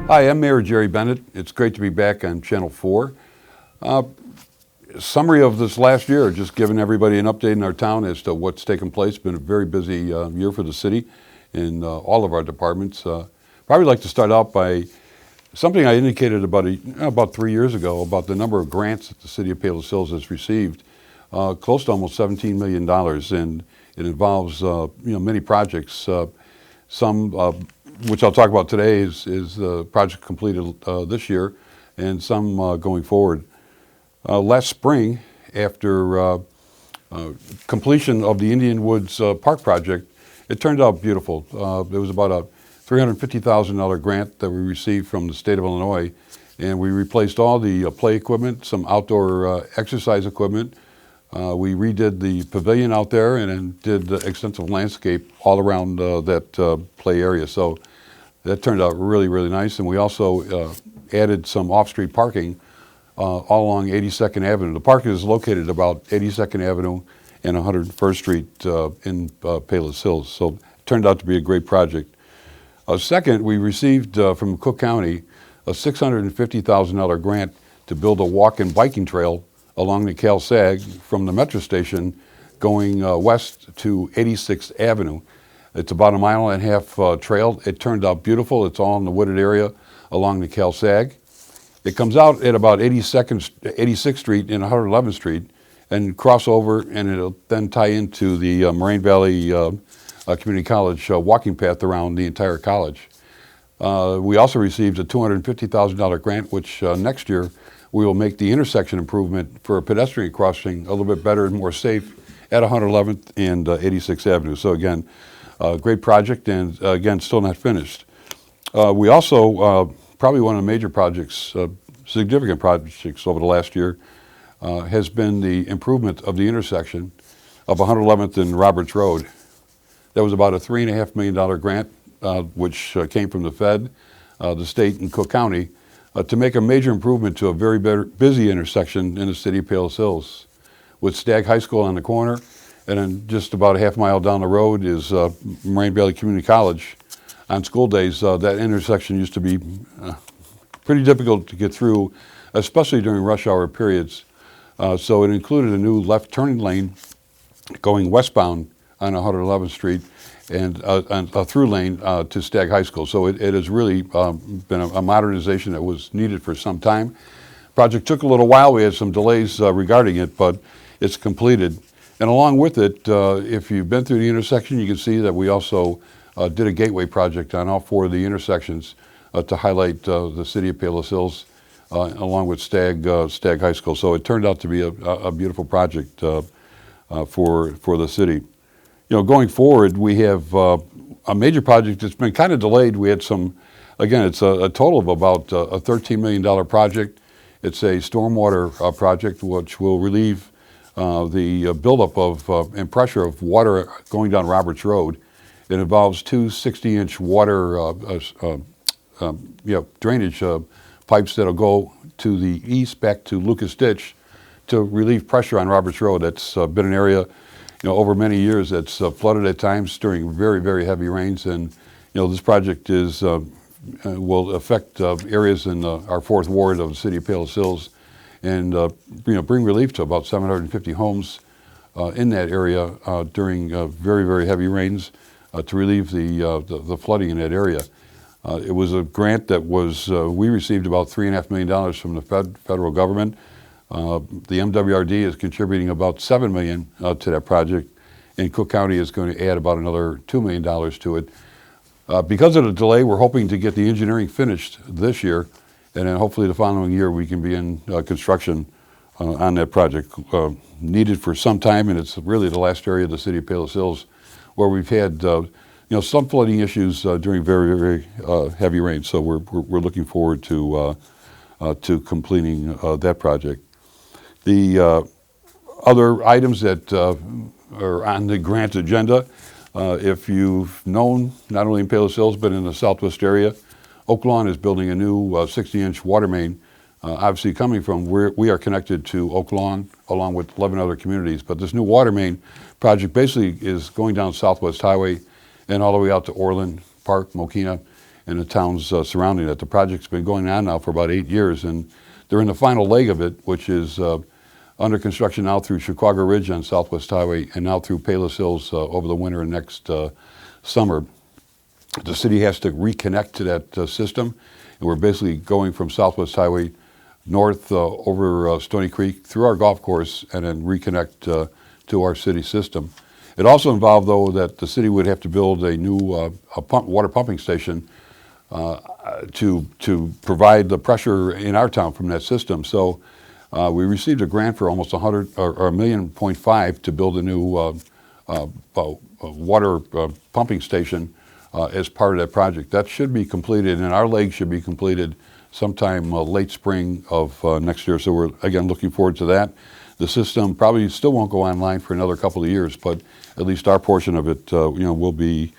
Hi, I'm Mayor Jerry Bennett. It's great to be back on Channel 4. Summary of this last year, just giving everybody an update in our town as to what's taken place. It's been a very busy year for the city in all of our departments. Probably like to start out by something I indicated about 3 years ago about the number of grants that the city of Palos Hills has received, close to almost $17 million, and it involves many projects. Some which I'll talk about today is the project completed this year, and some going forward. Last spring, after completion of the Indian Woods Park project, it turned out beautiful. There was about a $350,000 grant that we received from the state of Illinois, and we replaced all the play equipment, some outdoor exercise equipment. We redid the pavilion out there and then did extensive landscape all around that play area. So that turned out really, really nice. And we also added some off-street parking all along 82nd Avenue. The park is located about 82nd Avenue and 101st Street in Palos Hills. So it turned out to be a great project. Second, we received from Cook County a $650,000 grant to build a walk and biking trail along the Cal Sag from the metro station going west to 86th Avenue. It's about a mile and a half trail. It turned out beautiful. It's all in the wooded area along the Cal Sag. It comes out at about 86th Street and 111th Street and cross over, and it'll then tie into the Moraine Valley Community College walking path around the entire college. We also received a $250,000 grant, which next year we will make the intersection improvement for a pedestrian crossing a little bit better and more safe at 111th and 86th Avenue. So again, great project, and again, still not finished. We also, probably one of the major projects, significant projects over the last year, has been the improvement of the intersection of 111th and Roberts Road. That was about a $3.5 million grant, which came from the Fed, the state, and Cook County, to make a major improvement to a very busy intersection in the city of Palos Hills. With Stagg High School on the corner, and then just about a half mile down the road is Moraine Valley Community College. On school days, that intersection used to be pretty difficult to get through, especially during rush hour periods. So it included a new left turning lane going westbound on 111th Street and a through lane to Stagg High School. So it has really been a modernization that was needed for some time. Project took a little while. We had some delays regarding it, but it's completed. And along with it, if you've been through the intersection, you can see that we also did a gateway project on all four of the intersections to highlight the city of Palos Hills along with Stagg High School. So it turned out to be a beautiful project for the city. Going forward, we have a major project that's been kind of delayed. We had some, again, it's a total of about a $13 million project. It's a stormwater project which will relieve the buildup of and pressure of water going down Roberts Road. It involves two 60-inch water drainage pipes that'll go to the east back to Lucas Ditch to relieve pressure on Roberts Road. That's been an area over many years that's flooded at times during very, very heavy rains, and this project will affect areas in our 4th Ward of the city of Palos Hills, and bring relief to about 750 homes in that area during very, very heavy rains to relieve the flooding in that area. It was a grant that we received about $3.5 million from the federal government. The MWRD is contributing about $7 million to that project, and Cook County is going to add about another $2 million to it. Because of the delay, we're hoping to get the engineering finished this year, and then hopefully the following year we can be in construction on that project. Needed for some time, and it's really the last area of the city of Palos Hills where we've had some flooding issues during very, very heavy rain. So we're looking forward to completing that project. The other items that are on the grant agenda, if you've known, not only in Palos Hills but in the southwest area, Oak Lawn is building a new 60-inch water main. Obviously coming from where we are connected to Oak Lawn along with 11 other communities, but this new water main project basically is going down Southwest Highway and all the way out to Orland Park, Mokina, and the towns surrounding it. The project's been going on now for about 8 years, and they're in the final leg of it, which is under construction now through Chicago Ridge on Southwest Highway and now through Palos Hills over the winter and next summer. The city has to reconnect to that system, and we're basically going from Southwest Highway north over Stony Creek through our golf course and then reconnect to our city system. It also involved, though, that the city would have to build a new water pumping station to provide the pressure in our town from that system. So we received a grant for almost $1.5 million to build a new water pumping station as part of that project. That should be completed, and our leg should be completed sometime late spring of next year. So we're, again, looking forward to that. The system probably still won't go online for another couple of years, but at least our portion of it, will be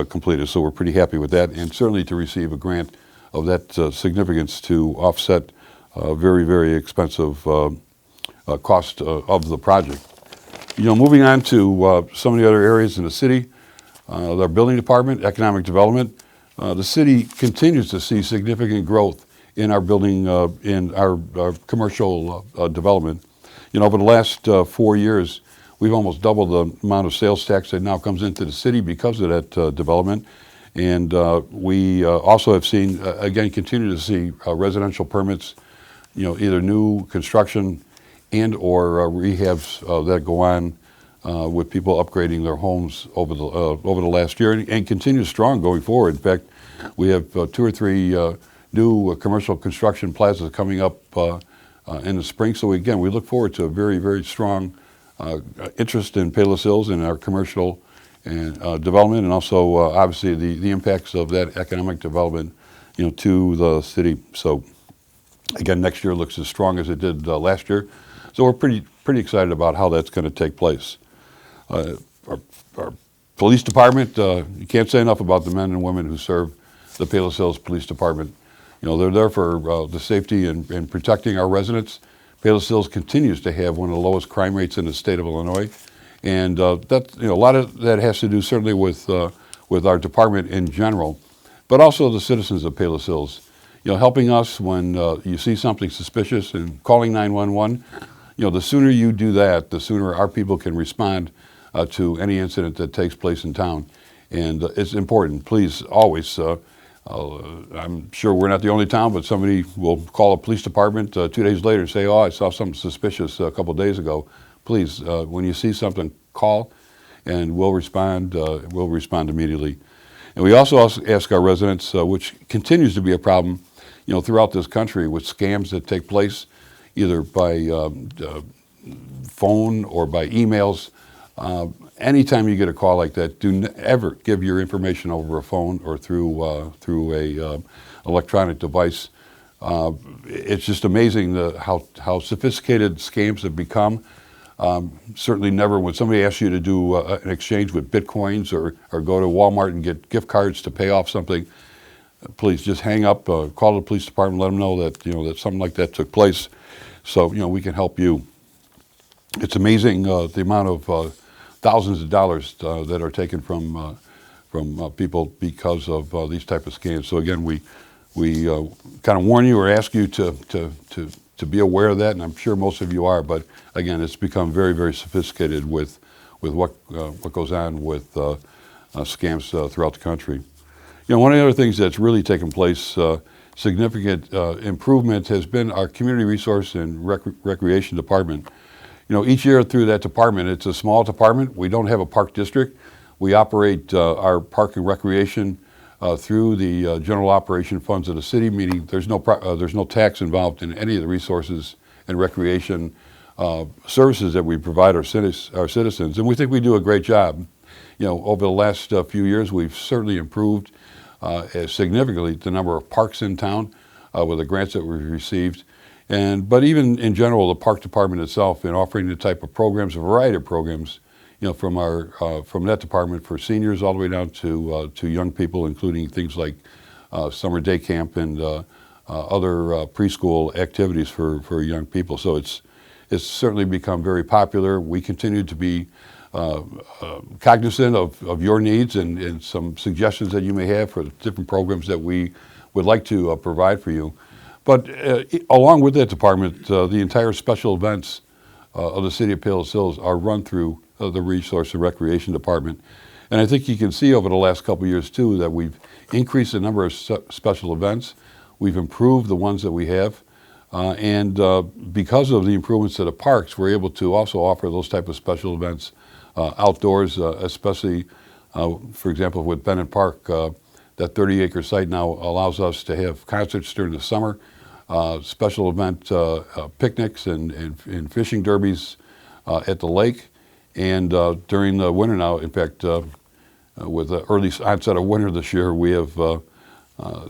completed. So we're pretty happy with that, and certainly to receive a grant of that significance to offset very, very expensive cost of the project. Moving on to some of the other areas in the city, our building department, economic development. The city continues to see significant growth in our building, in our commercial development. Over the last 4 years, we've almost doubled the amount of sales tax that now comes into the city because of that development. And we also have seen, again, continue to see residential permits, either new construction and or rehabs that go on with people upgrading their homes over the last year, and continue strong going forward. In fact, we have 2 or 3 new commercial construction plazas coming up in the spring. So again, we look forward to a very, very strong interest in Palos Hills and our commercial and development, and also obviously the impacts of that economic development, to the city. So again, next year looks as strong as it did last year. So we're pretty excited about how that's going to take place. Our police department, you can't say enough about the men and women who serve the Palos Hills Police Department. They're there for the safety and protecting our residents. Palos Hills continues to have one of the lowest crime rates in the state of Illinois, and that a lot of that has to do certainly with our department in general, but also the citizens of Palos Hills. Helping us when you see something suspicious and calling 911. The sooner you do that, the sooner our people can respond to any incident that takes place in town, and it's important. Please always. I'm sure we're not the only town, but somebody will call a police department 2 days later and say, "Oh, I saw something suspicious a couple of days ago." Please, when you see something, call, and we'll respond. We'll respond immediately. And we also ask our residents, which continues to be a problem, throughout this country, with scams that take place either by phone or by emails. Anytime you get a call like that, do ever give your information over a phone or through a electronic device. It's just amazing how sophisticated scams have become. Certainly never, when somebody asks you to do an exchange with Bitcoins or go to Walmart and get gift cards to pay off something, please just hang up, call the police department, let them know that that something like that took place, so we can help you. It's amazing the amount of thousands of dollars that are taken from people because of these type of scams. So again, we kind of warn you or ask you to be aware of that, and I'm sure most of you are. But again, it's become very, very sophisticated with what goes on with scams throughout the country. One of the other things that's really taken place, significant improvement, has been our community resource and recreation department. Each year through that department, it's a small department. We don't have a park district. We operate our park and recreation through the general operation funds of the city, meaning there's no tax involved in any of the resources and recreation services that we provide our citizens. And we think we do a great job. Over the last few years, we've certainly improved significantly the number of parks in town with the grants that we've received. But even in general, the park department itself, in offering the type of programs, a variety of programs, from that department for seniors all the way down to young people, including things like summer day camp and other preschool activities for young people. So it's certainly become very popular. We continue to be cognizant of your needs and some suggestions that you may have for different programs that we would like to provide for you. But along with that department, the entire special events of the City of Palos Hills are run through the Resource and Recreation Department. And I think you can see over the last couple of years too that we've increased the number of special events. We've improved the ones that we have. And because of the improvements to the parks, we're able to also offer those type of special events outdoors, especially, for example, with Bennett Park. That 30-acre site now allows us to have concerts during the summer, special event picnics and fishing derbies at the lake. And during the winter now, in fact, with the early onset of winter this year, we have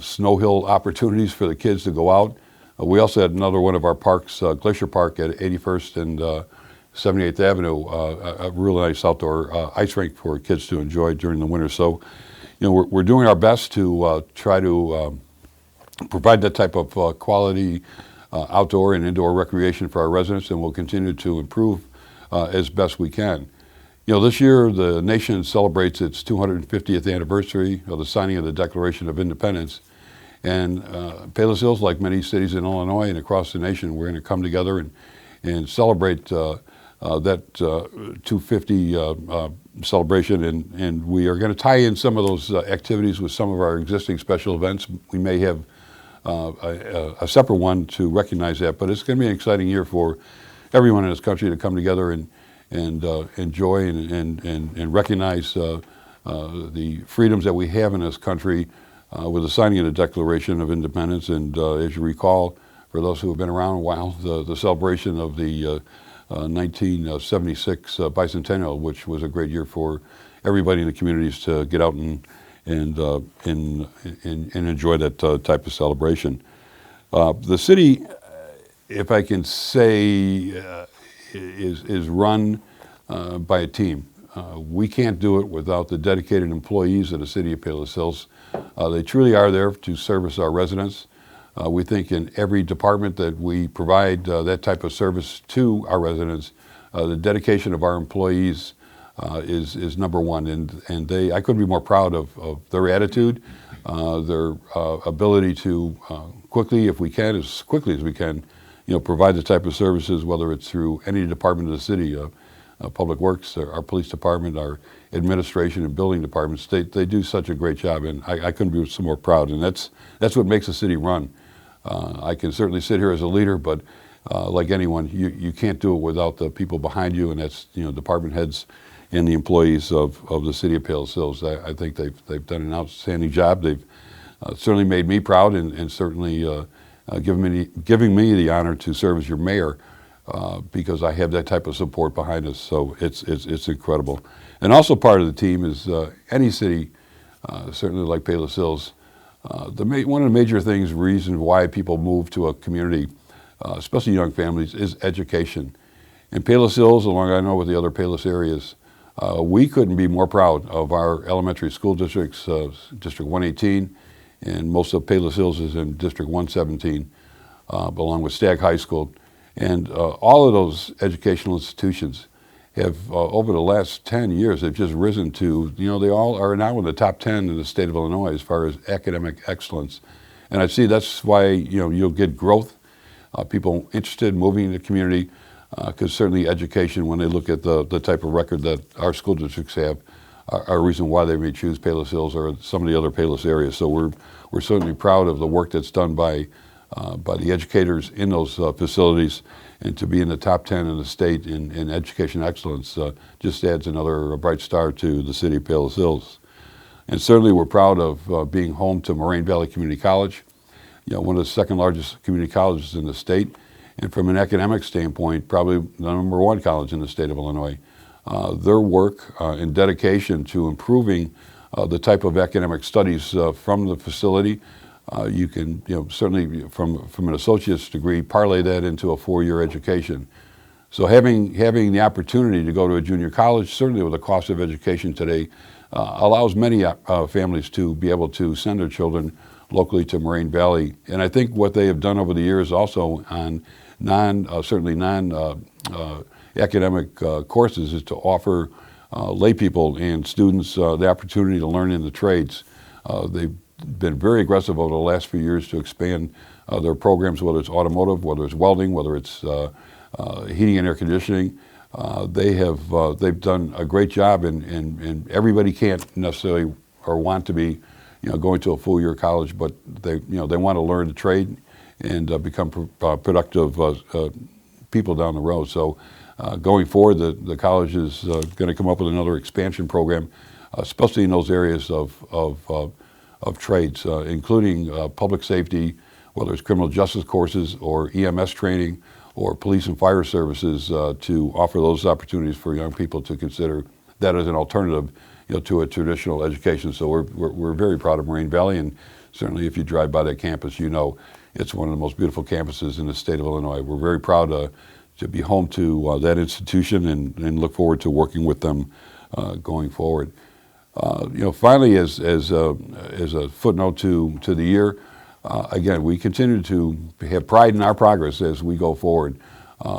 snow hill opportunities for the kids to go out. We also had another one of our parks, Glacier Park at 81st and 78th Avenue, a really nice outdoor ice rink for kids to enjoy during the winter. So, you know, we're doing our best to try to provide that type of quality outdoor and indoor recreation for our residents, and we'll continue to improve as best we can. You know, this year the nation celebrates its 250th anniversary of the signing of the Declaration of Independence. And Palos Hills, like many cities in Illinois and across the nation, we're going to come together and celebrate that 250 celebration. And we are going to tie in some of those activities with some of our existing special events. We may have a separate one to recognize that, but it's going to be an exciting year for everyone in this country to come together and enjoy and recognize the freedoms that we have in this country with the signing of the Declaration of Independence. And as you recall, for those who have been around a while, the celebration of the 1976 bicentennial, which was a great year for everybody in the communities to get out and enjoy that type of celebration. The city, if I can say, is run by a team. We can't do it without the dedicated employees of the City of Palos Hills. They truly are there to service our residents. We think in every department that we provide that type of service to our residents, the dedication of our employees is number one. And I couldn't be more proud of their attitude, their ability to quickly, if we can, as quickly as we can, you know, provide the type of services, whether it's through any department of the city, Public Works, our police department, our administration and building departments. They do such a great job, and I couldn't be so more proud. And that's what makes the city run. I can certainly sit here as a leader, but like anyone, you can't do it without the people behind you, and that's, you know, department heads and the employees of the City of Palos Hills. I think they've done an outstanding job. They've certainly made me proud, and certainly giving me the honor to serve as your mayor, because I have that type of support behind us. So it's incredible. And also part of the team is any city, certainly like Palos Hills. One of the major reasons why people move to a community, especially young families, is education. In Palos Hills, along I know with the other Palos areas, we couldn't be more proud of our elementary school districts, District 118, and most of Palos Hills is in District 117, along with Stagg High School. And all of those educational institutions have, over the last 10 years, they've just risen to, you know, they all are now in the top 10 in the state of Illinois as far as academic excellence. And I see that's why, you know, you'll get growth, people interested in moving in the community, because certainly education, when they look at the type of record that our school districts have, are a reason why they may choose Palos Hills or some of the other Palos areas. So we're certainly proud of the work that's done by the educators in those facilities, and to be in the top 10 in the state in education excellence just adds another bright star to the City of Palos Hills. And certainly we're proud of being home to Moraine Valley Community College, you know, one of the second largest community colleges in the state, and from an academic standpoint, probably the number one college in the state of Illinois. Their work and dedication to improving the type of academic studies from the facility, you can, you know, certainly from an associate's degree, parlay that into a 4-year education. So having the opportunity to go to a junior college, certainly with the cost of education today, allows many families to be able to send their children locally to Moraine Valley. And I think what they have done over the years also on non-academic courses is to offer lay people and students the opportunity to learn in the trades. They've been very aggressive over the last few years to expand their programs, whether it's automotive, whether it's welding, whether it's heating and air conditioning. They've done a great job, and everybody can't necessarily or want to be, going to a full year college, but they want to learn the trade and become productive people down the road. So going forward, the college is going to come up with another expansion program, especially in those areas of trades, including public safety, whether it's criminal justice courses or EMS training or police and fire services, to offer those opportunities for young people to consider that as an alternative, to a traditional education. So we're very proud of Moraine Valley, and certainly if you drive by that campus, it's one of the most beautiful campuses in the state of Illinois. We're very proud to be home to that institution, and look forward to working with them going forward. Finally, as a footnote to the year, again, we continue to have pride in our progress as we go forward,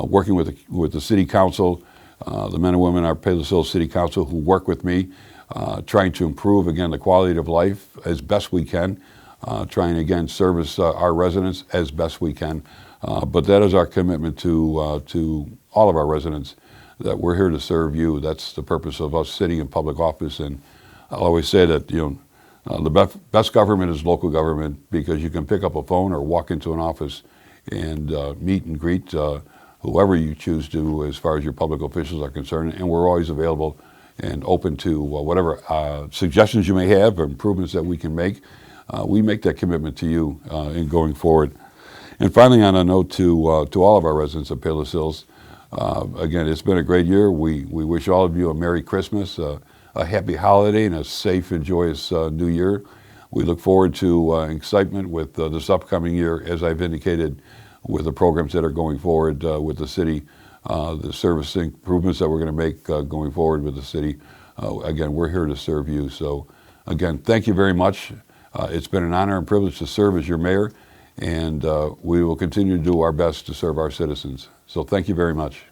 working with the City Council, the men and women in our Palos Hills City Council who work with me, trying to improve, again, the quality of life as best we can, trying, again, service our residents as best we can. But that is our commitment to all of our residents, that we're here to serve you. That's the purpose of us sitting in public office. And I'll always say that, the best government is local government, because you can pick up a phone or walk into an office and meet and greet whoever you choose to, as far as your public officials are concerned. And we're always available and open to whatever suggestions you may have or improvements that we can make. We make that commitment to you in going forward. And finally, on a note to all of our residents of Palos Hills, again, it's been a great year. We wish all of you a Merry Christmas, a happy holiday, and a safe and joyous New Year. We look forward to excitement with this upcoming year, as I've indicated, with the programs that are going forward with the city, the service improvements that we're going to make going forward with the city. Again, we're here to serve you. So again, thank you very much. It's been an honor and privilege to serve as your mayor, and we will continue to do our best to serve our citizens. So thank you very much.